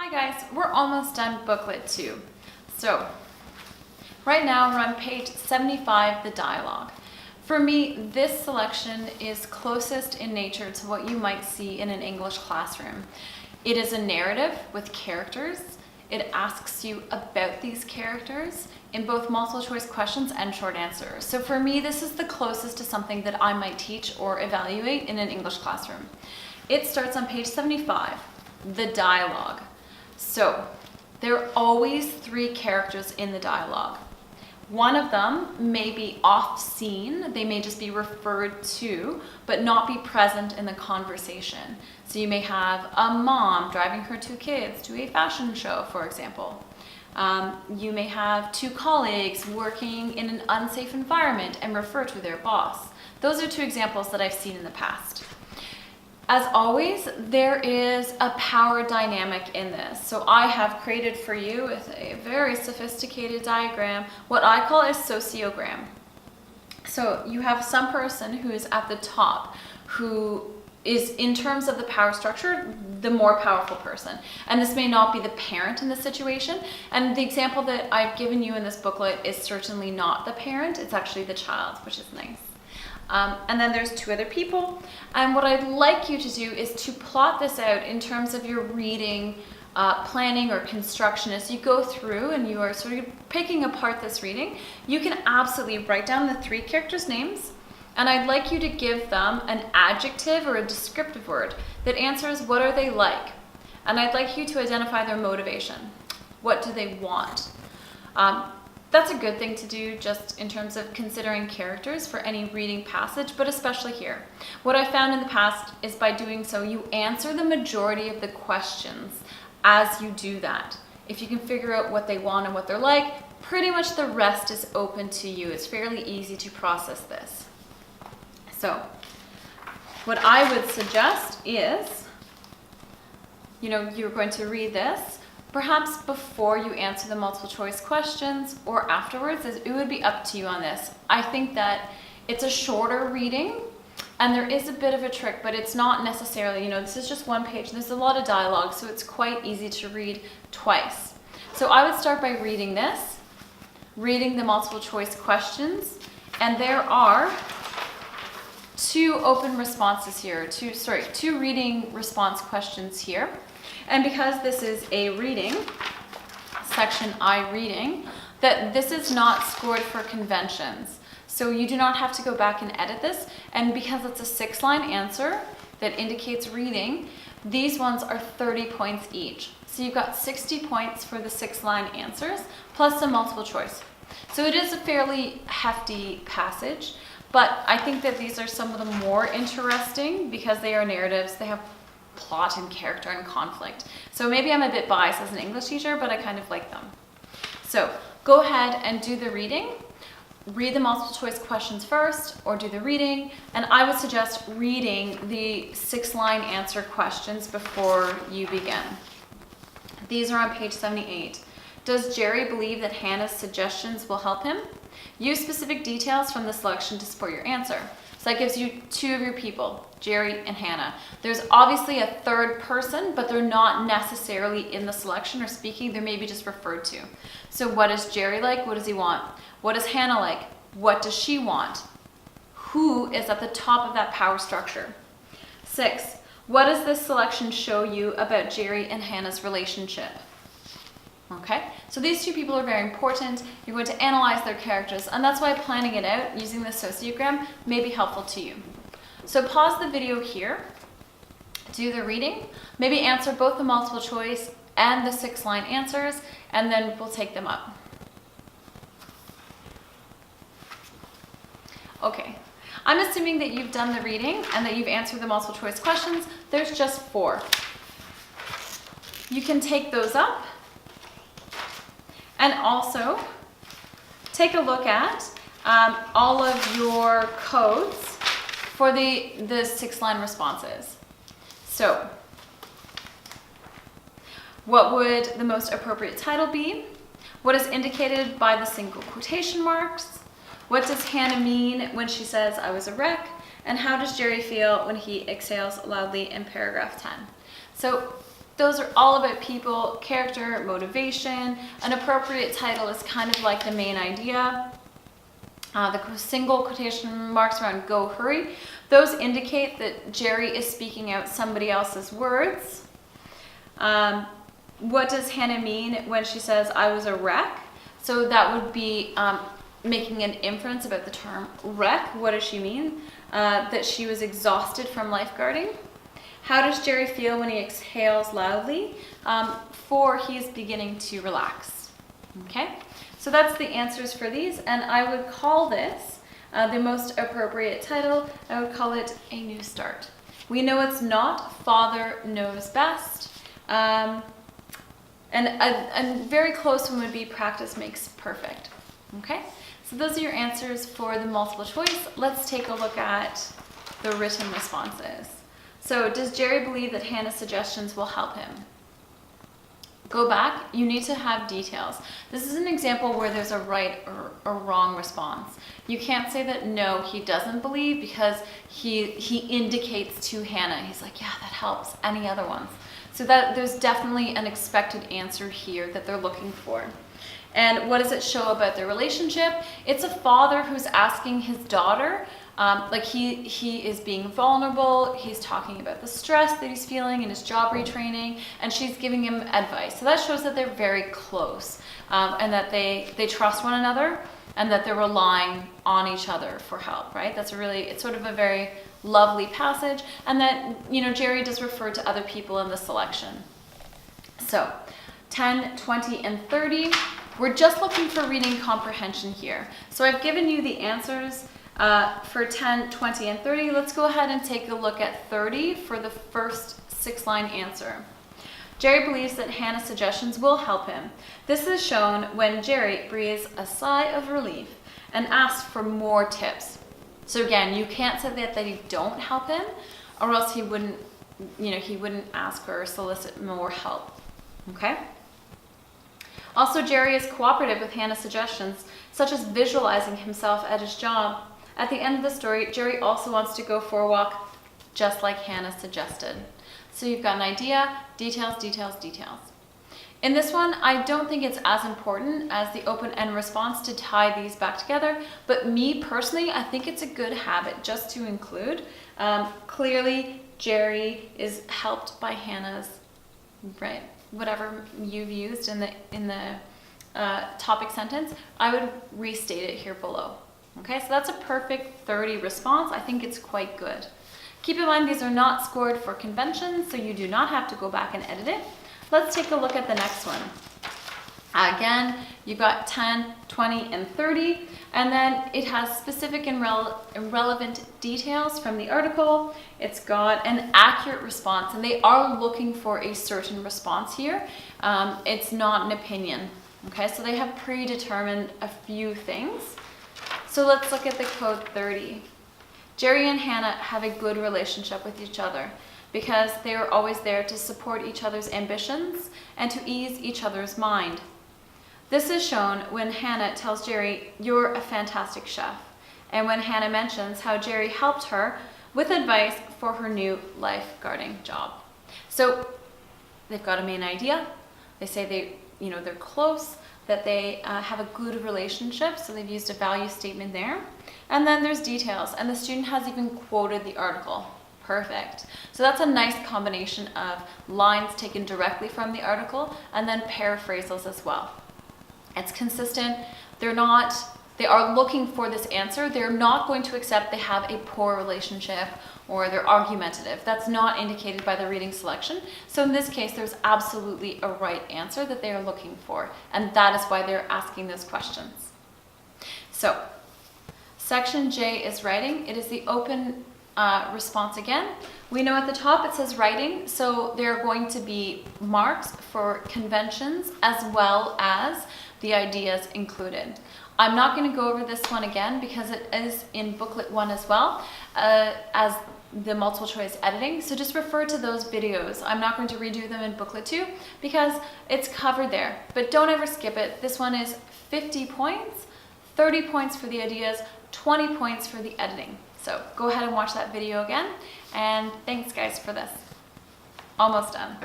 Hi guys, we're almost done booklet 2. So right now we're on page 75, the dialogue. For me, this selection is closest in nature to what you might see in an English classroom. It is a narrative with characters. It asks you about these characters in both multiple choice questions and short answers. So for me, this is the closest to something that I might teach or evaluate in an English classroom. It starts on page 75, the dialogue. So there are always 3 characters in the dialogue. One of them may be off scene, they may just be referred to, but not be present in the conversation. So you may have a mom driving her 2 kids to a fashion show, for example. You may have 2 colleagues working in an unsafe environment and refer to their boss. Those are 2 examples that I've seen in the past. As always, there is a power dynamic in this. So I have created for you with a very sophisticated diagram, what I call a sociogram. So you have some person who is at the top, who is, in terms of the power structure, the more powerful person. And this may not be the parent in the situation. And the example that I've given you in this booklet is certainly not the parent, it's actually the child, which is nice. And then there's 2 other people. And what I'd like you to do is to plot this out in terms of your reading, planning or construction. As you go through and you are sort of picking apart this reading, you can absolutely write down the 3 characters' names. And I'd like you to give them an adjective or a descriptive word that answers what are they like. And I'd like you to identify their motivation. What do they want? That's a good thing to do just in terms of considering characters for any reading passage, but especially here. What I found in the past is by doing so, you answer the majority of the questions as you do that. If you can figure out what they want and what they're like, pretty much the rest is open to you. It's fairly easy to process this. So what I would suggest is, you're going to read this. Perhaps before you answer the multiple choice questions or afterwards, it would be up to you on this. I think that it's a shorter reading and there is a bit of a trick, but it's not necessarily, this is just 1 page. There's a lot of dialogue, so it's quite easy to read twice. So I would start by reading this, reading the multiple choice questions, and there are 2 open responses here, 2 reading response questions here. And because this is a reading, section I reading, that this is not scored for conventions. So you do not have to go back and edit this. And because it's a 6-line answer that indicates reading, these ones are 30 points each. So you've got 60 points for the 6-line answers, plus some multiple choice. So it is a fairly hefty passage, but I think that these are some of the more interesting because they are narratives. They have plot and character and conflict. So maybe I'm a bit biased as an English teacher, but I kind of like them. So go ahead and do the reading. Read the multiple choice questions first or do the reading. And I would suggest reading the 6-line answer questions before you begin. These are on page 78. Does Jerry believe that Hannah's suggestions will help him? Use specific details from the selection to support your answer. So that gives you 2 of your people, Jerry and Hannah. There's obviously a 3rd person, but they're not necessarily in the selection or speaking. They're maybe just referred to. So what does Jerry like? What does he want? What does Hannah like? What does she want? Who is at the top of that power structure? 6, what does this selection show you about Jerry and Hannah's relationship? Okay, so these 2 people are very important. You're going to analyze their characters, and that's why planning it out using the sociogram may be helpful to you. So pause the video here, do the reading, maybe answer both the multiple choice and the 6-line answers, and then we'll take them up. Okay, I'm assuming that you've done the reading and that you've answered the multiple choice questions. There's just 4. You can take those up. And also, take a look at all of your codes for the 6-line responses. So, what would the most appropriate title be? What is indicated by the single quotation marks? What does Hannah mean when she says, "I was a wreck"? And how does Jerry feel when he exhales loudly in paragraph 10? So Those are all about people, character, motivation. An appropriate title is kind of like the main idea. The single quotation marks around go, hurry, those indicate that Jerry is speaking out somebody else's words. What does Hannah mean when she says, I was a wreck? So that would be making an inference about the term wreck. What does she mean? That she was exhausted from lifeguarding. How does Jerry feel when he exhales loudly? For he's beginning to relax. Okay, so that's the answers for these, and I would call this the most appropriate title. I would call it A New Start. We know it's not Father Knows Best. And a very close one would be Practice Makes Perfect. Okay, so those are your answers for the multiple choice. Let's take a look at the written responses. So, does Jerry believe that Hannah's suggestions will help him? Go back, you need to have details. This is an example where there's a right or a wrong response. You can't say that no, he doesn't believe, because he indicates to Hannah, he's like, yeah, that helps, any other ones. So that there's definitely an expected answer here that they're looking for. And what does it show about their relationship? It's a father who's asking his daughter, like he is being vulnerable, he's talking about the stress that he's feeling in his job retraining, and she's giving him advice. So that shows that they're very close, and that they trust one another, and that they're relying on each other for help, right? It's sort of a very lovely passage, and that, Jerry does refer to other people in the selection. So 10, 20, and 30, we're just looking for reading comprehension here. So I've given you the answers for 10, 20, and 30. Let's go ahead and take a look at 30 for the first 6-line answer. Jerry believes that Hannah's suggestions will help him. This is shown when Jerry breathes a sigh of relief and asks for more tips. So again, you can't say that they don't help him, or else he wouldn't ask or solicit more help. Okay? Also, Jerry is cooperative with Hannah's suggestions, such as visualizing himself at his job. At the end of the story, Jerry also wants to go for a walk, just like Hannah suggested. So you've got an idea, details, details, details. In this one, I don't think it's as important as the open-end response to tie these back together, but me personally, I think it's a good habit just to include. Clearly, Jerry is helped by Hannah's, right, whatever you've used in the topic sentence, I would restate it here below. Okay, so that's a perfect 30 response. I think it's quite good. Keep in mind these are not scored for convention, so you do not have to go back and edit it. Let's take a look at the next one. Again, you've got 10, 20, and 30, and then it has specific and relevant details from the article. It's got an accurate response, and they are looking for a certain response here. It's not an opinion. Okay, so they have predetermined a few things. So let's look at the code 30. Jerry and Hannah have a good relationship with each other because they are always there to support each other's ambitions and to ease each other's mind. This is shown when Hannah tells Jerry, "You're a fantastic chef," and when Hannah mentions how Jerry helped her with advice for her new lifeguarding job. So they've got a main idea. They say they're close, that they have a good relationship, so they've used a value statement there. And then there's details, and the student has even quoted the article. Perfect. So that's a nice combination of lines taken directly from the article and then paraphrasals as well. It's consistent. They are looking for this answer. They're not going to accept they have a poor relationship or they're argumentative. That's not indicated by the reading selection. So in this case, there's absolutely a right answer that they are looking for, and that is why they're asking those questions. So section J is writing. It is the open response again. We know at the top it says writing, so there are going to be marks for conventions as well as the ideas included. I'm not going to go over this one again because it is in booklet 1 as well as the multiple choice editing, so just refer to those videos. I'm not going to redo them in booklet 2 because it's covered there, but don't ever skip it. This one is 50 points, 30 points for the ideas, 20 points for the editing. So go ahead and watch that video again, and thanks guys for this. Almost done.